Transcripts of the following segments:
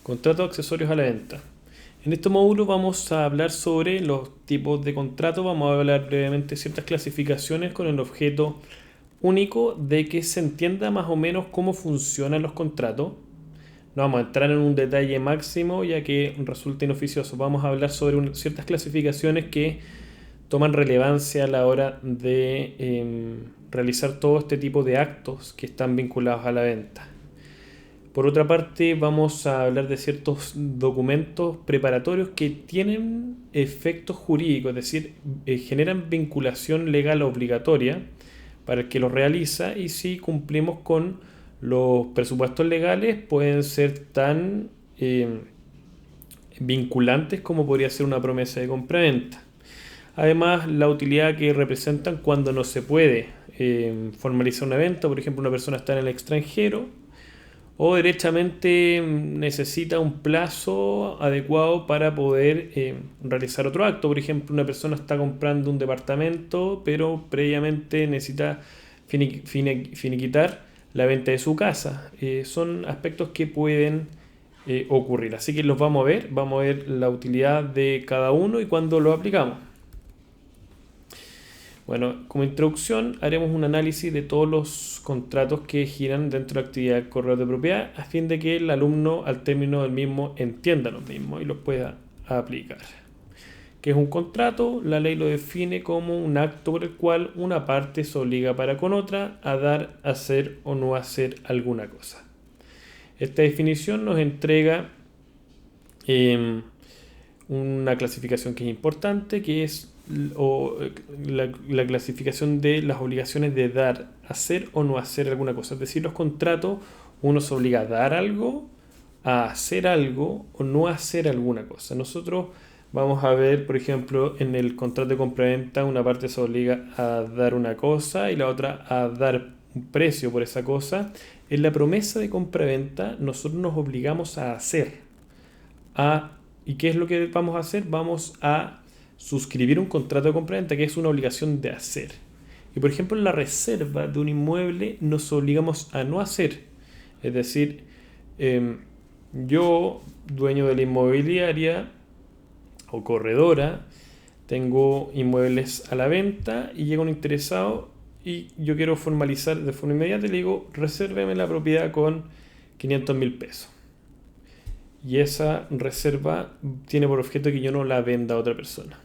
Contratos accesorios a la venta. En este módulo vamos a hablar sobre los tipos de contrato, vamos a hablar brevemente de ciertas clasificaciones con el objeto único de que se entienda más o menos cómo funcionan los contratos. No vamos a entrar en un detalle máximo ya que resulta inoficioso. Vamos a hablar sobre ciertas clasificaciones que toman relevancia a la hora de realizar todo este tipo de actos que están vinculados a la venta. Por otra parte, vamos a hablar de ciertos documentos preparatorios que tienen efectos jurídicos, es decir, generan vinculación legal obligatoria para el que los realiza, y si cumplimos con los presupuestos legales pueden ser tan vinculantes como podría ser una promesa de compraventa. Además, la utilidad que representan cuando no se puede formalizar una venta, por ejemplo, una persona está en el extranjero o derechamente necesita un plazo adecuado para poder realizar otro acto. Por ejemplo, una persona está comprando un departamento, pero previamente necesita finiquitar la venta de su casa. Son aspectos que pueden ocurrir. Así que los vamos a ver la utilidad de cada uno y cuándo lo aplicamos. Bueno, como introducción haremos un análisis de todos los contratos que giran dentro de la actividad de correo de propiedad a fin de que el alumno al término del mismo entienda los mismos y los pueda aplicar. ¿Qué es un contrato? La ley lo define como un acto por el cual una parte se obliga para con otra a dar, hacer o no hacer alguna cosa. Esta definición nos entrega una clasificación que es importante, que es la clasificación de las obligaciones de dar, hacer o no hacer alguna cosa. Es decir, los contratos, uno se obliga a dar algo, a hacer algo o no hacer alguna cosa. Nosotros vamos a ver, por ejemplo, en el contrato de compraventa una parte se obliga a dar una cosa y la otra a dar un precio por esa cosa. En la promesa de compraventa nosotros nos obligamos a hacer. ¿Y qué es lo que vamos a hacer? Vamos a suscribir un contrato de compraventa, que es una obligación de hacer. Y por ejemplo, en la reserva de un inmueble nos obligamos a no hacer. Es decir, yo, dueño de la inmobiliaria o corredora, tengo inmuebles a la venta y llega un interesado y yo quiero formalizar de forma inmediata y le digo, resérveme la propiedad con 500.000 pesos. Y esa reserva tiene por objeto que yo no la venda a otra persona.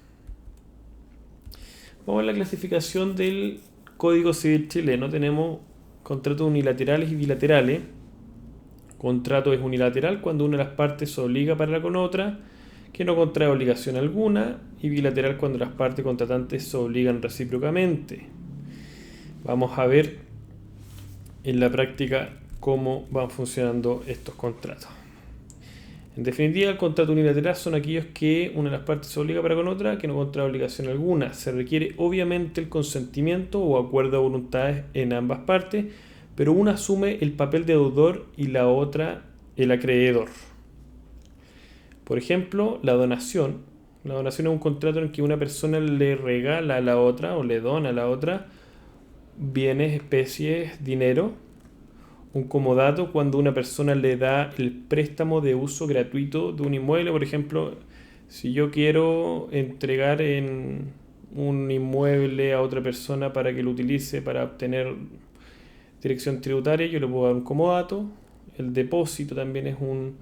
Vamos a la clasificación del Código Civil chileno. Tenemos contratos unilaterales y bilaterales. Contrato es unilateral cuando una de las partes se obliga para con otra, que no contrae obligación alguna, y bilateral cuando las partes contratantes se obligan recíprocamente. Vamos a ver en la práctica cómo van funcionando estos contratos. En definitiva, el contrato unilateral son aquellos que una de las partes se obliga para con otra, que no contrae obligación alguna. Se requiere obviamente el consentimiento o acuerdo de voluntades en ambas partes, pero una asume el papel de deudor y la otra el acreedor. Por ejemplo, la donación. La donación es un contrato en que una persona le regala a la otra o le dona a la otra bienes, especies, dinero. Un comodato cuando una persona le da el préstamo de uso gratuito de un inmueble. Por ejemplo, si yo quiero entregar en un inmueble a otra persona para que lo utilice para obtener dirección tributaria, yo le puedo dar un comodato. El depósito también es uno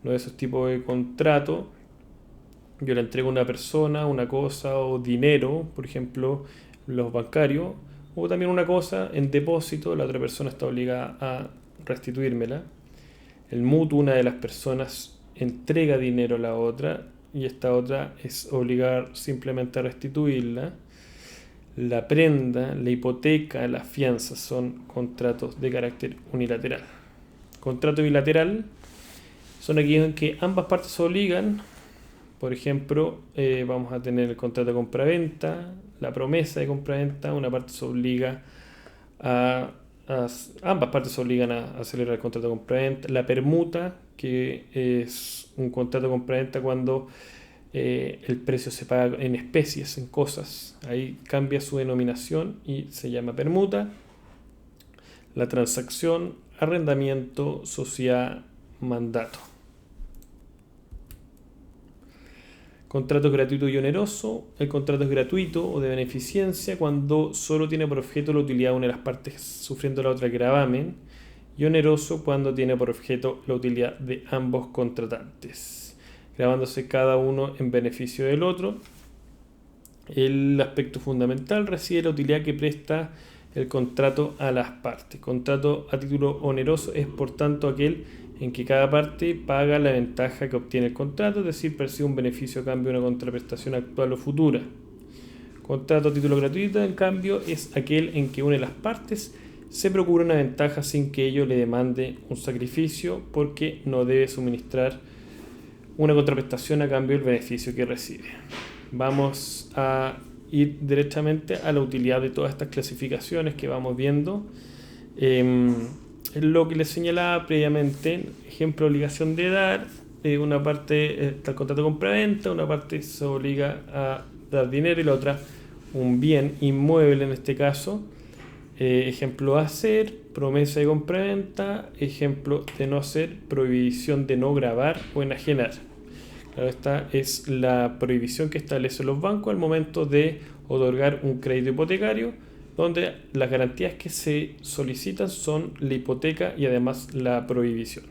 de esos tipos de contrato. Yo le entrego a una persona una cosa o dinero, por ejemplo, los bancarios, o también una cosa en depósito, la otra persona está obligada a restituírmela. El mutuo, una de las personas entrega dinero a la otra y esta otra es obligada simplemente a restituirla. La prenda, la hipoteca, la fianza son contratos de carácter unilateral. Contrato bilateral son aquellos en que ambas partes se obligan. Por ejemplo, vamos a tener el contrato de compraventa, la promesa de compraventa, una parte se obliga ambas partes se obligan a celebrar el contrato de compraventa. La permuta, que es un contrato de compraventa cuando el precio se paga en especies, en cosas. Ahí cambia su denominación y se llama permuta. La transacción, arrendamiento, sociedad, mandato. Contrato gratuito y oneroso. El contrato es gratuito o de beneficencia cuando solo tiene por objeto la utilidad de una de las partes sufriendo la otra gravamen. Y oneroso cuando tiene por objeto la utilidad de ambos contratantes, gravándose cada uno en beneficio del otro. El aspecto fundamental reside en la utilidad que presta el contrato a las partes. Contrato a título oneroso es por tanto aquel en que cada parte paga la ventaja que obtiene el contrato, es decir, percibe un beneficio a cambio de una contraprestación actual o futura. Contrato a título gratuito, en cambio, es aquel en que una de las partes se procura una ventaja sin que ello le demande un sacrificio, porque no debe suministrar una contraprestación a cambio del beneficio que recibe. Vamos a ir directamente a la utilidad de todas estas clasificaciones que vamos viendo. Lo que les señalaba previamente, ejemplo, obligación de dar, una parte está el contrato de compra-venta, una parte se obliga a dar dinero y la otra un bien inmueble en este caso. Ejemplo, hacer, promesa de compra-venta. Ejemplo de no hacer, prohibición de no gravar o enajenar. Claro, esta es la prohibición que establecen los bancos al momento de otorgar un crédito hipotecario, donde las garantías que se solicitan son la hipoteca y además la prohibición.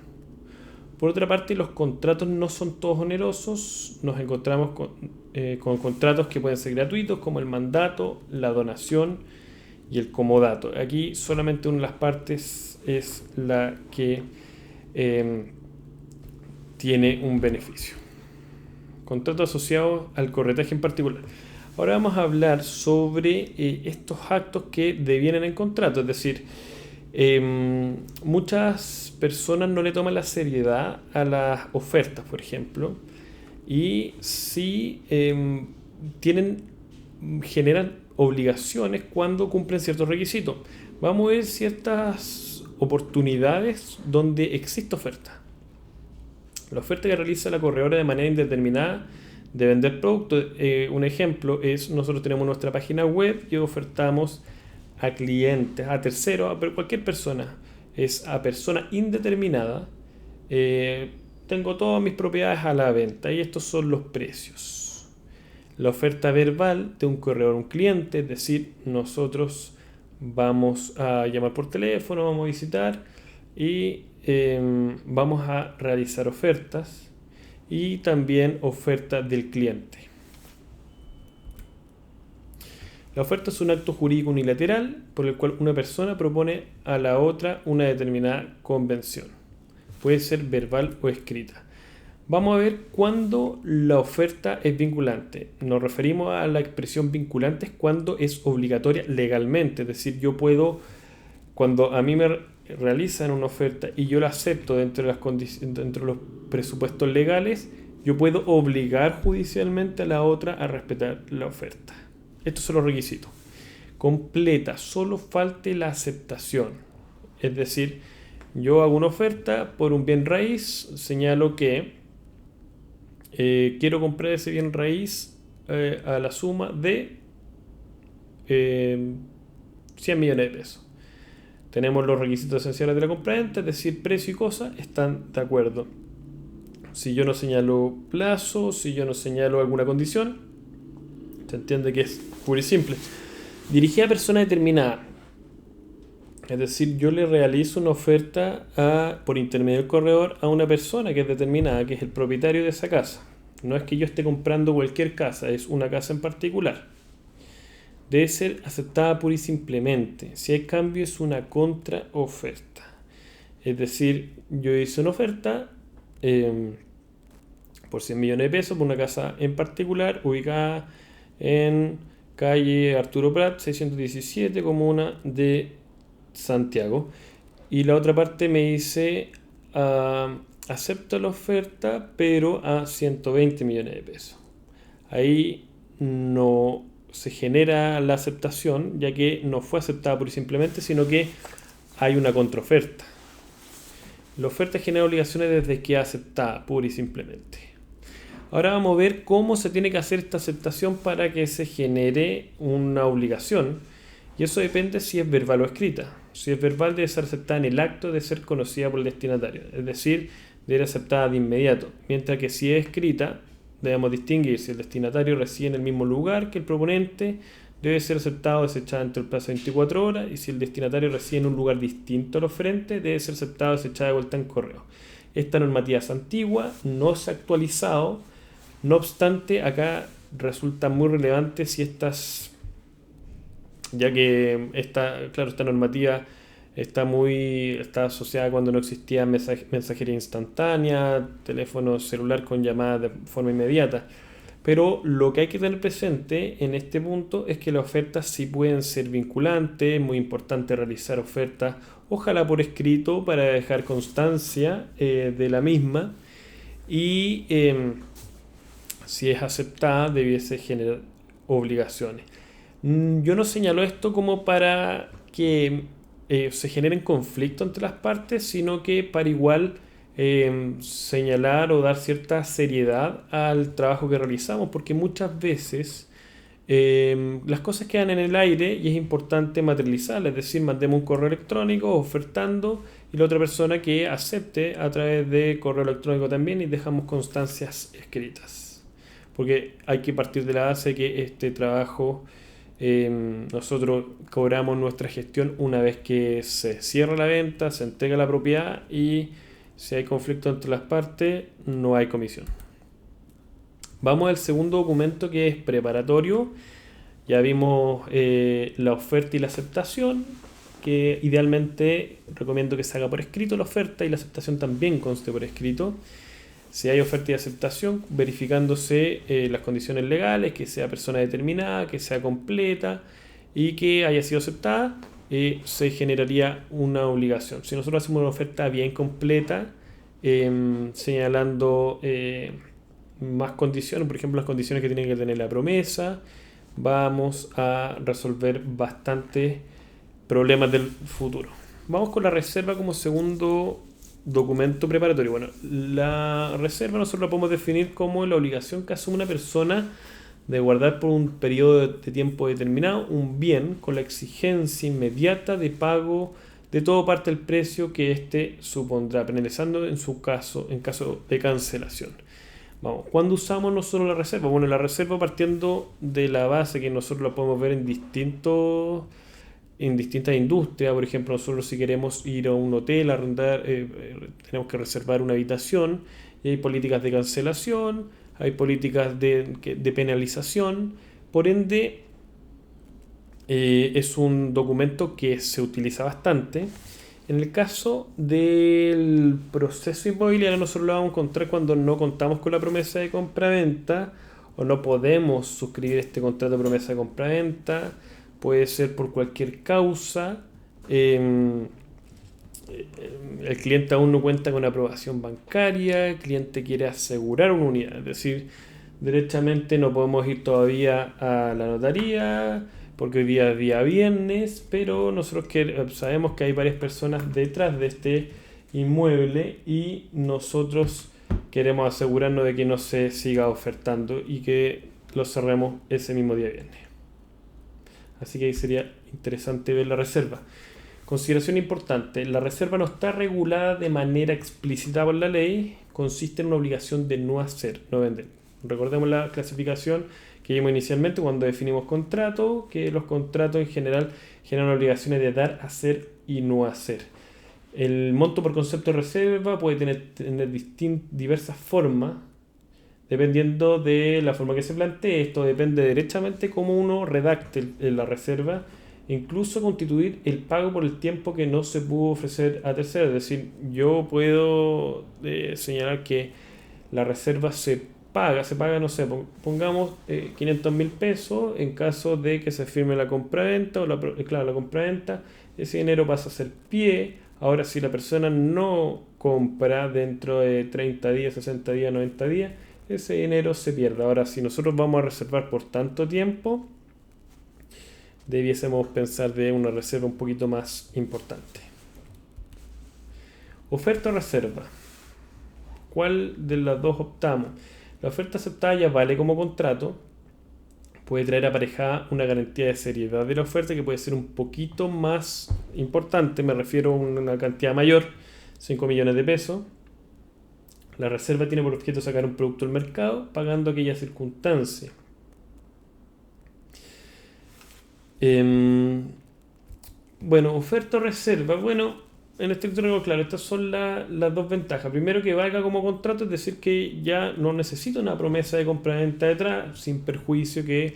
Por otra parte, los contratos no son todos onerosos. Nos encontramos con contratos que pueden ser gratuitos, como el mandato, la donación y el comodato. Aquí solamente una de las partes es la que tiene un beneficio. Contratos asociados al corretaje en particular. Ahora vamos a hablar sobre estos actos que devienen en contrato, es decir, muchas personas no le toman la seriedad a las ofertas, por ejemplo, y sí generan obligaciones cuando cumplen ciertos requisitos. Vamos a ver ciertas oportunidades donde existe oferta. La oferta que realiza la corredora de manera indeterminada de vender productos. Un ejemplo es, nosotros tenemos nuestra página web y ofertamos a clientes, a terceros, a cualquier persona. Es a persona indeterminada. Tengo todas mis propiedades a la venta y estos son los precios. La oferta verbal de un corredor a un cliente, es decir, nosotros vamos a llamar por teléfono, vamos a visitar y vamos a realizar ofertas. Y también oferta del cliente. La oferta es un acto jurídico unilateral por el cual una persona propone a la otra una determinada convención. Puede ser verbal o escrita. Vamos a ver cuándo la oferta es vinculante. Nos referimos a la expresión vinculante cuando es obligatoria legalmente. Es decir, yo puedo, cuando a mí me realizan una oferta y yo la acepto dentro de los presupuestos legales, yo puedo obligar judicialmente a la otra a respetar la oferta. Estos son los requisitos. Completa, solo falte la aceptación. Es decir, yo hago una oferta por un bien raíz, señalo que quiero comprar ese bien raíz a la suma de 100 millones de pesos. Tenemos los requisitos esenciales de la compraventa, es decir, precio y cosa, están de acuerdo. Si yo no señalo plazo, si yo no señalo alguna condición, se entiende que es puro y simple. Dirigida a persona determinada. Es decir, yo le realizo una oferta por intermedio del corredor a una persona que es determinada, que es el propietario de esa casa. No es que yo esté comprando cualquier casa, es una casa en particular. Debe ser aceptada pura y simplemente. Si hay cambio, es una contraoferta. Es decir, yo hice una oferta por 100 millones de pesos por una casa en particular ubicada en calle Arturo Prat, 617, comuna de Santiago. Y la otra parte me dice, acepto la oferta, pero a 120 millones de pesos. Ahí no se genera la aceptación, ya que no fue aceptada pura y simplemente, sino que hay una contraoferta. La oferta genera obligaciones desde que es aceptada pura y simplemente. Ahora vamos a ver cómo se tiene que hacer esta aceptación para que se genere una obligación. Y eso depende si es verbal o escrita. Si es verbal, debe ser aceptada en el acto de ser conocida por el destinatario. Es decir, debe ser aceptada de inmediato. Mientras que si es escrita, debemos distinguir si el destinatario reside en el mismo lugar que el proponente, debe ser aceptado o desechado entre el plazo de 24 horas, y si el destinatario reside en un lugar distinto al oferente, debe ser aceptado o desechado de vuelta en correo. Esta normativa es antigua, no se ha actualizado, no obstante, acá resulta muy relevante si ya que esta normativa está asociada cuando no existía mensajería instantánea, teléfono celular con llamadas de forma inmediata. Pero lo que hay que tener presente en este punto es que las ofertas sí pueden ser vinculantes. Es muy importante realizar ofertas, ojalá por escrito, para dejar constancia de la misma, y si es aceptada debiese generar obligaciones. Yo no señalo esto como para que se generen conflictos entre las partes, sino que para igual señalar o dar cierta seriedad al trabajo que realizamos, porque muchas veces las cosas quedan en el aire y es importante materializarlas, es decir, mandemos un correo electrónico ofertando y la otra persona que acepte a través de correo electrónico también, y dejamos constancias escritas, porque hay que partir de la base de que este trabajo nosotros cobramos nuestra gestión una vez que se cierra la venta, se entrega la propiedad, y si hay conflicto entre las partes no hay comisión. Vamos al segundo documento, que es preparatorio. Ya vimos la oferta y la aceptación, que idealmente recomiendo que se haga por escrito la oferta, y la aceptación también conste por escrito. Si hay oferta y aceptación, verificándose las condiciones legales, que sea persona determinada, que sea completa y que haya sido aceptada, se generaría una obligación. Si nosotros hacemos una oferta bien completa, señalando más condiciones, por ejemplo las condiciones que tiene que tener la promesa, vamos a resolver bastantes problemas del futuro. Vamos con la reserva como segundo documento preparatorio. Bueno, la reserva nosotros la podemos definir como la obligación que asume una persona de guardar por un periodo de tiempo determinado un bien con la exigencia inmediata de pago de todo parte del precio que éste supondrá, penalizando en caso de cancelación. Vamos, ¿cuándo usamos nosotros la reserva? Bueno, la reserva, partiendo de la base que nosotros la podemos ver en distintas industrias. Por ejemplo, nosotros si queremos ir a un hotel a arrendar, tenemos que reservar una habitación, y hay políticas de cancelación, hay políticas de penalización. Por ende, es un documento que se utiliza bastante. En el caso del proceso inmobiliario, nosotros lo vamos a encontrar cuando no contamos con la promesa de compra-venta o no podemos suscribir este contrato de promesa de compra-venta. Puede ser por cualquier causa. El cliente aún no cuenta con aprobación bancaria, el cliente quiere asegurar una unidad, es decir, derechamente no podemos ir todavía a la notaría porque hoy día es día viernes, pero nosotros sabemos que hay varias personas detrás de este inmueble y nosotros queremos asegurarnos de que no se siga ofertando y que lo cerremos ese mismo día viernes. Así que ahí sería interesante ver la reserva. Consideración importante: la reserva no está regulada de manera explícita por la ley, consiste en una obligación de no hacer, no vender. Recordemos la clasificación que vimos inicialmente cuando definimos contrato, que los contratos en general generan obligaciones de dar, hacer y no hacer. El monto por concepto de reserva puede tener diversas formas, dependiendo de la forma que se plantee. Esto depende derechamente cómo uno redacte la reserva, incluso constituir el pago por el tiempo que no se pudo ofrecer a terceros. Es decir, yo puedo señalar que la reserva se paga, no sé, pongamos 500.000 pesos en caso de que se firme la compraventa, la compraventa, ese dinero pasa a ser pie. Ahora, si la persona no compra dentro de 30 días, 60 días, 90 días, ese dinero se pierde. Ahora, si nosotros vamos a reservar por tanto tiempo, debiésemos pensar de una reserva un poquito más importante. Oferta o reserva. ¿Cuál de las dos optamos? La oferta aceptada ya vale como contrato. Puede traer aparejada una garantía de seriedad de la oferta que puede ser un poquito más importante. Me refiero a una cantidad mayor, 5 millones de pesos. La reserva tiene por objeto sacar un producto al mercado pagando aquella circunstancia. Bueno, oferta o reserva. Bueno, en estricto rigor, claro, estas son las dos ventajas. Primero, que valga como contrato, es decir, que ya no necesito una promesa de compra-venta detrás, sin perjuicio que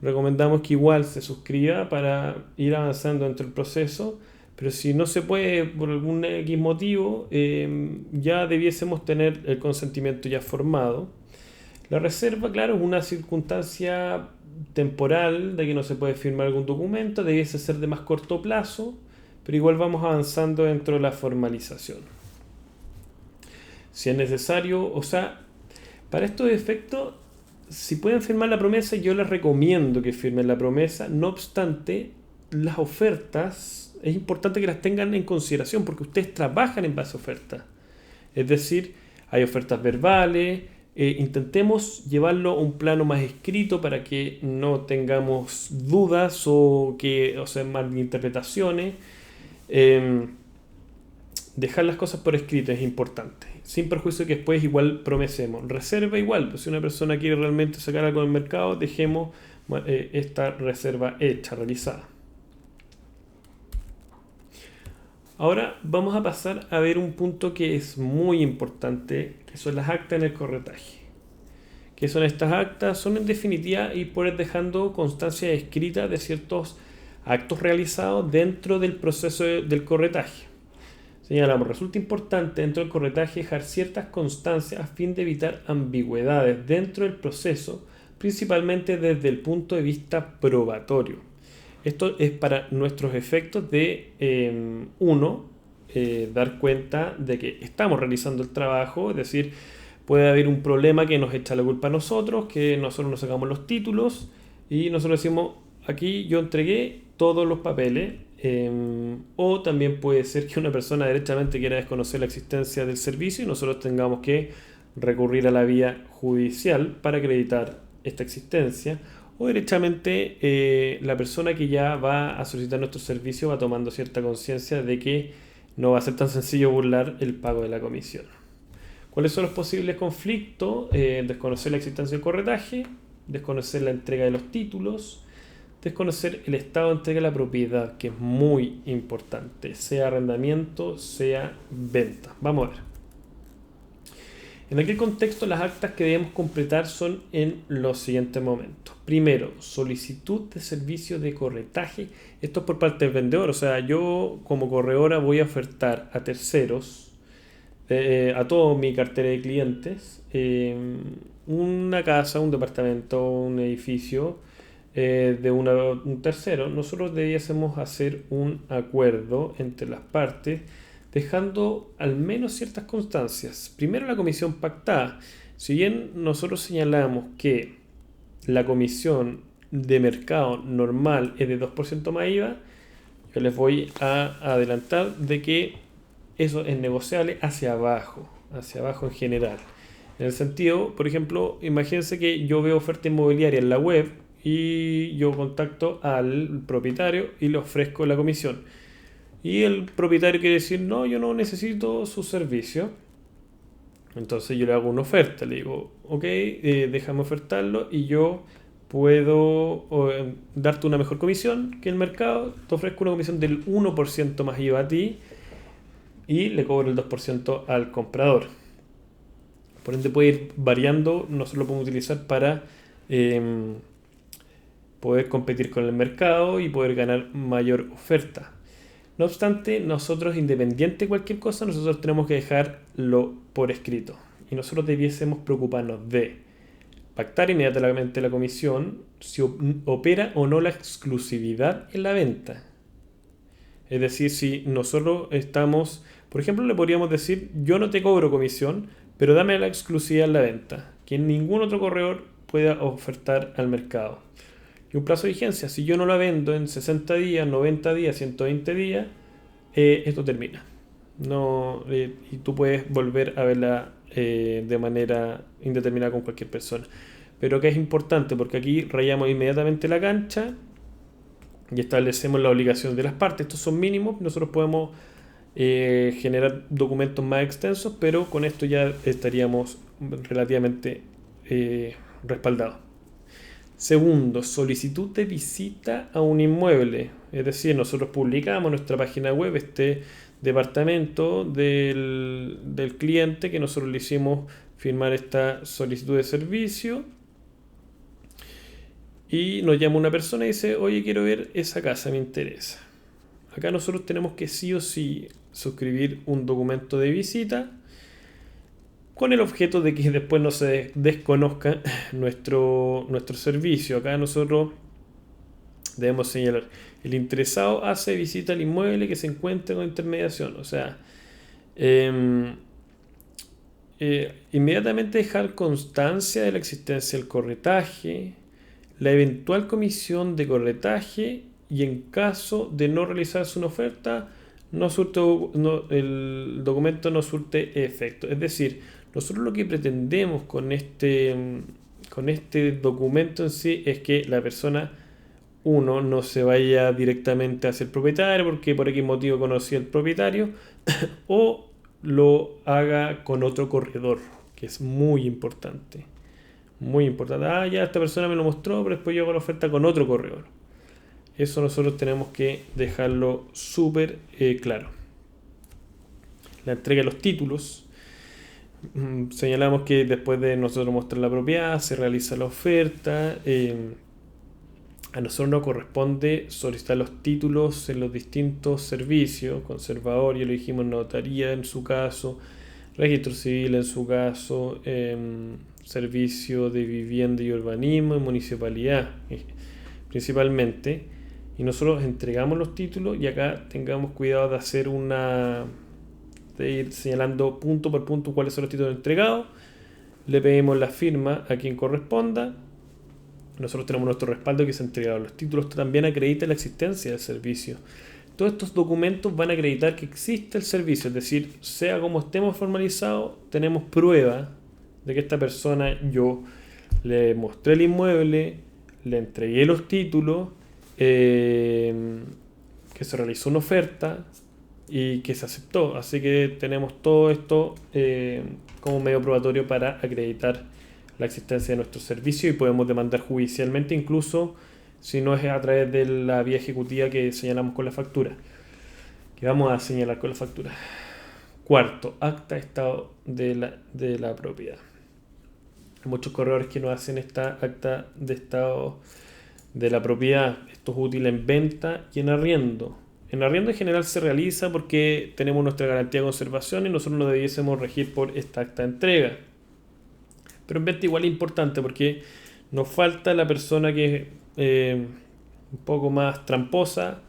recomendamos que igual se suscriba para ir avanzando dentro del proceso. Pero si no se puede por algún X motivo, ya debiésemos tener el consentimiento ya formado. La reserva, claro, es una circunstancia temporal de que no se puede firmar algún documento, debiese ser de más corto plazo, pero igual vamos avanzando dentro de la formalización. Si es necesario, o sea, para estos efectos, si pueden firmar la promesa, yo les recomiendo que firmen la promesa. No obstante, las ofertas es importante que las tengan en consideración porque ustedes trabajan en base a ofertas. Es decir, hay ofertas verbales. Intentemos llevarlo a un plano más escrito para que no tengamos dudas o sea, malinterpretaciones. Dejar las cosas por escrito es importante, sin perjuicio que después igual promesemos. Reserva igual, pues si una persona quiere realmente sacar algo del mercado, dejemos esta reserva hecha, realizada. Ahora vamos a pasar a ver un punto que es muy importante, que son las actas en el corretaje. ¿Qué son estas actas? Son en definitiva ir dejando constancia escrita de ciertos actos realizados dentro del proceso del corretaje. Señalamos, resulta importante dentro del corretaje dejar ciertas constancias a fin de evitar ambigüedades dentro del proceso, principalmente desde el punto de vista probatorio. Esto es para nuestros efectos de, dar cuenta de que estamos realizando el trabajo, es decir, puede haber un problema que nos echa la culpa a nosotros, que nosotros nos sacamos los títulos y nosotros decimos, aquí yo entregué todos los papeles, o también puede ser que una persona derechamente quiera desconocer la existencia del servicio y nosotros tengamos que recurrir a la vía judicial para acreditar esta existencia, o derechamente la persona que ya va a solicitar nuestro servicio va tomando cierta conciencia de que no va a ser tan sencillo burlar el pago de la comisión. ¿Cuáles son los posibles conflictos? Desconocer la existencia del corretaje, desconocer la entrega de los títulos, desconocer el estado de entrega de la propiedad, que es muy importante, sea arrendamiento, sea venta. Vamos a ver. En aquel contexto, las actas que debemos completar son en los siguientes momentos. Primero, solicitud de servicio de corretaje. Esto es por parte del vendedor, o sea, yo como corredora voy a ofertar a terceros, a toda mi cartera de clientes, una casa, un departamento, un edificio de un tercero. Nosotros debiésemos hacer un acuerdo entre las partes, dejando al menos ciertas constancias. Primero, la comisión pactada. Si bien nosotros señalamos que la comisión de mercado normal es de 2% más IVA, yo les voy a adelantar de que eso es negociable hacia abajo en general. En el sentido, por ejemplo, imagínense que yo veo oferta inmobiliaria en la web y yo contacto al propietario y le ofrezco la comisión. Y el propietario quiere decir, no, yo no necesito su servicio. Entonces yo le hago una oferta, le digo, ok, déjame ofertarlo y yo puedo darte una mejor comisión que el mercado. Te ofrezco una comisión del 1% más IVA a ti y le cobro el 2% al comprador. Por ende puede ir variando, nosotros lo podemos utilizar para poder competir con el mercado y poder ganar mayor oferta. No obstante, nosotros, independiente de cualquier cosa, nosotros tenemos que dejarlo por escrito. Y nosotros debiésemos preocuparnos de pactar inmediatamente la comisión, si opera o no la exclusividad en la venta. Es decir, si nosotros estamos, por ejemplo, le podríamos decir, yo no te cobro comisión, pero dame la exclusividad en la venta, que ningún otro corredor pueda ofertar al mercado. Y un plazo de vigencia, si yo no la vendo en 60 días, 90 días, 120 días, esto termina. No, y tú puedes volver a verla de manera indeterminada con cualquier persona. Pero que es importante, porque aquí rayamos inmediatamente la cancha y establecemos la obligación de las partes. Estos son mínimos, nosotros podemos generar documentos más extensos, pero con esto ya estaríamos relativamente respaldados. Segundo, solicitud de visita a un inmueble. Es decir, nosotros publicamos en nuestra página web este departamento del cliente que nosotros le hicimos firmar esta solicitud de servicio. Y nos llama una persona y dice, oye, quiero ver esa casa, me interesa. Acá nosotros tenemos que sí o sí suscribir un documento de visita con el objeto de que después no se desconozca nuestro servicio. Acá nosotros debemos señalar, el interesado hace visita al inmueble que se encuentra con intermediación. O sea, inmediatamente dejar constancia de la existencia del corretaje, la eventual comisión de corretaje y en caso de no realizarse una oferta, el documento no surte efecto. Es decir, nosotros lo que pretendemos con este documento en sí es que la persona, uno, no se vaya directamente hacia el propietario porque por X motivo conocía al propietario o lo haga con otro corredor, que es muy importante. Muy importante. Ah, ya esta persona me lo mostró, pero después yo hago la oferta con otro corredor. Eso nosotros tenemos que dejarlo súper claro. La entrega de los títulos. Señalamos que después de nosotros mostrar la propiedad, se realiza la oferta. A nosotros nos corresponde solicitar los títulos en los distintos servicios, conservador, ya lo dijimos, notaría en su caso, registro civil en su caso, servicio de vivienda y urbanismo y municipalidad principalmente. Y nosotros entregamos los títulos y acá tengamos cuidado de hacer de ir señalando punto por punto cuáles son los títulos entregados. Le pedimos la firma a quien corresponda. Nosotros tenemos nuestro respaldo que se ha entregado. Los títulos también acreditan la existencia del servicio. Todos estos documentos van a acreditar que existe el servicio, es decir, sea como estemos formalizados, tenemos prueba de que esta persona, yo le mostré el inmueble, le entregué los títulos, que se realizó una oferta y que se aceptó. Así que tenemos todo esto como medio probatorio para acreditar la existencia de nuestro servicio y podemos demandar judicialmente incluso si no es a través de la vía ejecutiva que señalamos con la factura, que vamos a señalar con la factura. Cuarto, acta de estado de la propiedad. Hay muchos corredores que no hacen esta acta de estado de la propiedad. Esto es útil en venta y en arriendo. En arriendo en general se realiza porque tenemos nuestra garantía de conservación y nosotros nos debiésemos regir por esta acta de entrega. Pero en venta igual es importante porque nos falta la persona que es un poco más tramposa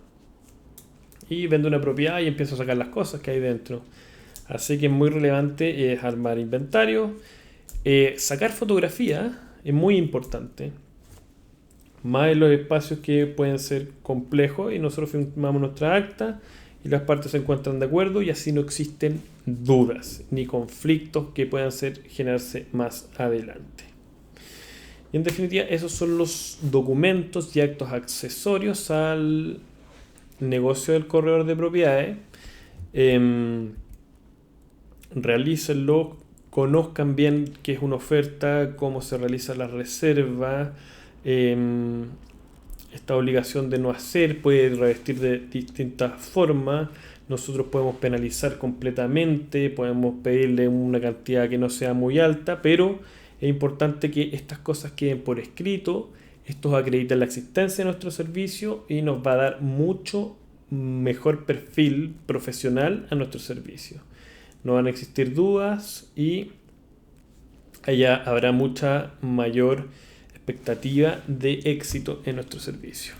y vende una propiedad y empieza a sacar las cosas que hay dentro. Así que es muy relevante armar inventario. Sacar fotografía es muy importante. Más en los espacios que pueden ser complejos y nosotros firmamos nuestra acta y las partes se encuentran de acuerdo y así no existen dudas ni conflictos que puedan generarse más adelante. Y en definitiva, esos son los documentos y actos accesorios al negocio del corredor de propiedades. Realícenlo, conozcan bien qué es una oferta, cómo se realiza la reserva. Esta obligación de no hacer puede revestir de distintas formas. Nosotros podemos penalizar completamente, podemos pedirle una cantidad que no sea muy alta, pero es importante que estas cosas queden por escrito. Esto acredita la existencia de nuestro servicio y nos va a dar mucho mejor perfil profesional a nuestro servicio. No van a existir dudas y allá habrá mucha mayor expectativa de éxito en nuestro servicio.